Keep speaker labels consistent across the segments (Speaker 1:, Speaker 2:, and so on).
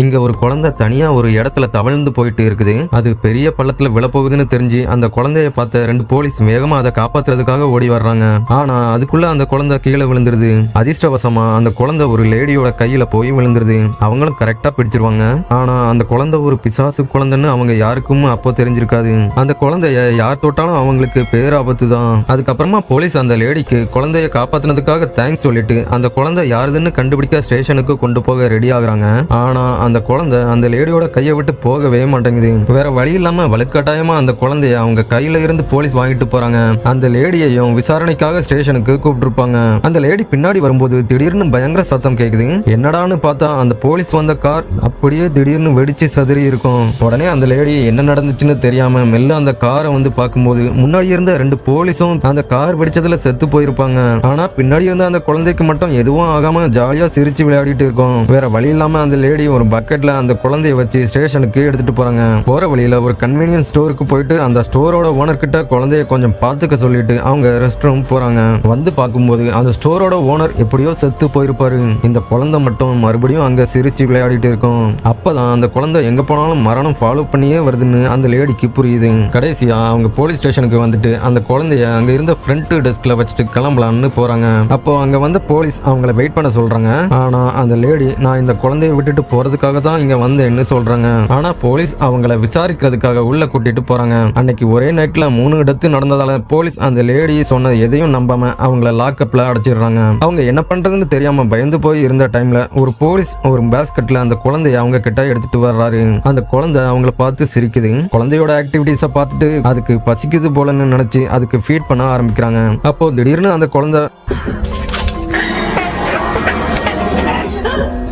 Speaker 1: இங்க ஒரு குழந்தை தனியா ஒரு இடத்துல தவழ்ந்து போயிட்டு இருக்குது. அது பெரிய பள்ளத்துல விழப்போகுதுன்னு தெரிஞ்சு அந்த குழந்தைய பார்த்த 2 போலீஸ் வேகமா அதை காப்பாத்துறதுக்காக ஓடி வர்றாங்க. ஆனா அதுக்குள்ள அந்த குழந்தை கீழே விழுந்துருது. அதிர்ஷ்டவசமா அந்த குழந்தை ஒரு லேடியோட கையில போய் விழுந்துருது. அவங்களும் கரெக்டா பிடிச்சிருவாங்க. ஆனா அந்த குழந்தை ஒரு பிசாசு குழந்தைன்னு அவங்க யாருக்கும் அப்போ தெரிஞ்சிருக்காது. அந்த குழந்தைய யார் தொட்டாலும் அவங்களுக்கு பேராபத்து தான். அதுக்கப்புறமா போலீஸ் அந்த லேடிக்கு குழந்தைய காப்பாத்தினதுக்காக தேங்க்ஸ் சொல்லிட்டு அந்த குழந்தை யாருதுன்னு கண்டுபிடிக்க ஸ்டேஷனுக்கு கொண்டு போக ரெடி ஆகுறாங்க. ஆனா அந்த குழந்தை அந்த லேடியோட கையை விட்டு போகவே மாட்டேங்குது. வேற வழி இல்லாம வலுக்கட்டாயமா அந்த குழந்தைய அவங்க கையில இருந்து போலீஸ் வாங்கிட்டு போறாங்க. அந்த லேடியையும் விசாரணைக்காக ஸ்டேஷனுக்கு கூப்பிட்டுருப்பாங்க. அந்த லேடி பின்னாடி வரும்போது திடீர்னு பயங்கர சத்தம் கேக்குது. என்னடான்னு பார்த்தா அந்த போலீஸ் வந்த கார் அப்படியே திடீர்னு வெடிச்சு சதுரி இருக்கும். உடனே அந்த லேடி என்ன நடந்துச்சுன்னு தெரியாம மெல்ல அந்த காரை வந்து பார்க்கும்போது முன்னாடி இருந்த 2 போலீஸும் அந்த கார் வெடிச்சதுல செத்து போயிருப்பாங்க. ஆனா பின்னாடி இருந்த அந்த குழந்தைக்கு மட்டும் எதுவும் ஆகாம ஜாலியா சிரிச்சு விளையாடிட்டு இருக்கும். வேற வழி இல்லாம அந்த லேடி ஒரு பக்கெட்ல அந்த குழந்தைய வச்சு ஸ்டேஷனுக்கு எடுத்துட்டு போறாங்க. போற வழியில ஒரு கன்வீனியன்ஸ் ஸ்டோருக்கு போயிட்டு அந்த ஸ்டோரோட ஓனர் கிட்ட குழந்தைய கொஞ்சம் பாத்துக்க சொல்லிட்டு அவங்க ரெஸ்ட் ரூம் போறாங்க. வந்து பார்க்கும்போது அந்த ஸ்டோரோட ஓனர் எப்படியோ செத்து போயிருப்பாரு. இந்த குழந்தை மட்டும் மறுபடியும் அங்க சிரிச்சு விளையாடிட்டு இருக்கும். அப்பதான் அந்த குழந்தை எங்க போனாலும் மரணம் ஃபாலோ பண்ணியே வருதுன்னு அந்த லேடிக்கு புரியுது. கடைசியா அவங்க போலீஸ் ஸ்டேஷனுக்கு வந்துட்டு அந்த குழந்தைய அங்க இருந்த ஃப்ரண்ட் டெஸ்க்ல வச்சுட்டு கிளம்பலான்னு போறாங்க. அப்போ அங்க வந்த போலீஸ் அவங்கள வெயிட் பண்ண சொல்றாங்க. ஆனா அந்த லேடி நான் இந்த குழந்தைய விட்டுட்டு போறதுக்காக தான் இங்க வந்தேன்னு சொல்றாங்க. ஆனா போலீஸ் அவங்கள விசாரிக்கிறதுக்காக உள்ள கூட்டிட்டு போறாங்க. அன்னைக்கு ஒரே நைட்ல 3 இடத்து நடந்ததால போலீஸ் அந்த லேடி சொன்ன எதையும் நம்பாம அவங்கள லாக்அப்ல அடைச்சிடுறாங்க. அவங்க என்ன பண்றதுன்னு தெரியாம பயந்து போய் இருந்த டைம்ல ஒரு போலீஸ் ஒரு பேஸ்கெட்ல அந்த குழந்தைய அவங்க கிட்ட எடுத்துட்டு வர்றாரு. அந்த குழந்தை அவங்கள பார்த்து சிரிக்குது. குழந்தையோட ஆக்டிவிட்டிஸ பார்த்துட்டு அதுக்கு பசிக்குது போலன்னு நினைச்சு அதுக்கு ஃபீட் பண்ண ஆரம்பிக்கிறாங்க. அப்போ திடீர்னு அந்த குழந்தை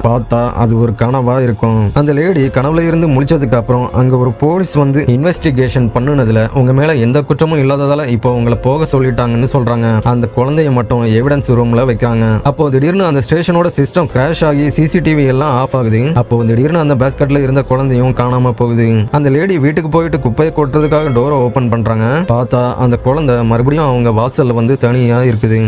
Speaker 1: பார்த்தா அது ஒரு கனவா இருக்கும். அந்த லேடி கனவுல இருந்து முழிச்சதுக்கு அப்புறம் அங்க ஒரு போலீஸ் வந்து இன்வெஸ்டிகேஷன் பண்ணுனதுல உங்க மேல எந்த குற்றமும் இல்லாததால இப்போ உங்களை போக சொல்லிட்டாங்கன்னு சொல்றாங்க. அந்த குழந்தைய மட்டும் எவிடன்ஸ் ரூம்ல வைக்கிறாங்க. அப்போ திடீர்னு அந்த ஸ்டேஷனோட சிஸ்டம் கிராஷ் ஆகி சிசிடிவி எல்லாம் ஆஃப் ஆகுது. அப்போ திடீர்னு அந்த பேஸ்கெட்ல இருந்த குழந்தையும் காணாம போகுது. அந்த லேடி வீட்டுக்கு போயிட்டு குப்பையை கொட்டுறதுக்காக டோரை ஓபன் பண்றாங்க. பார்த்தா அந்த குழந்தை மறுபடியும் அவங்க வாசல்ல வந்து தனியா இருக்குது.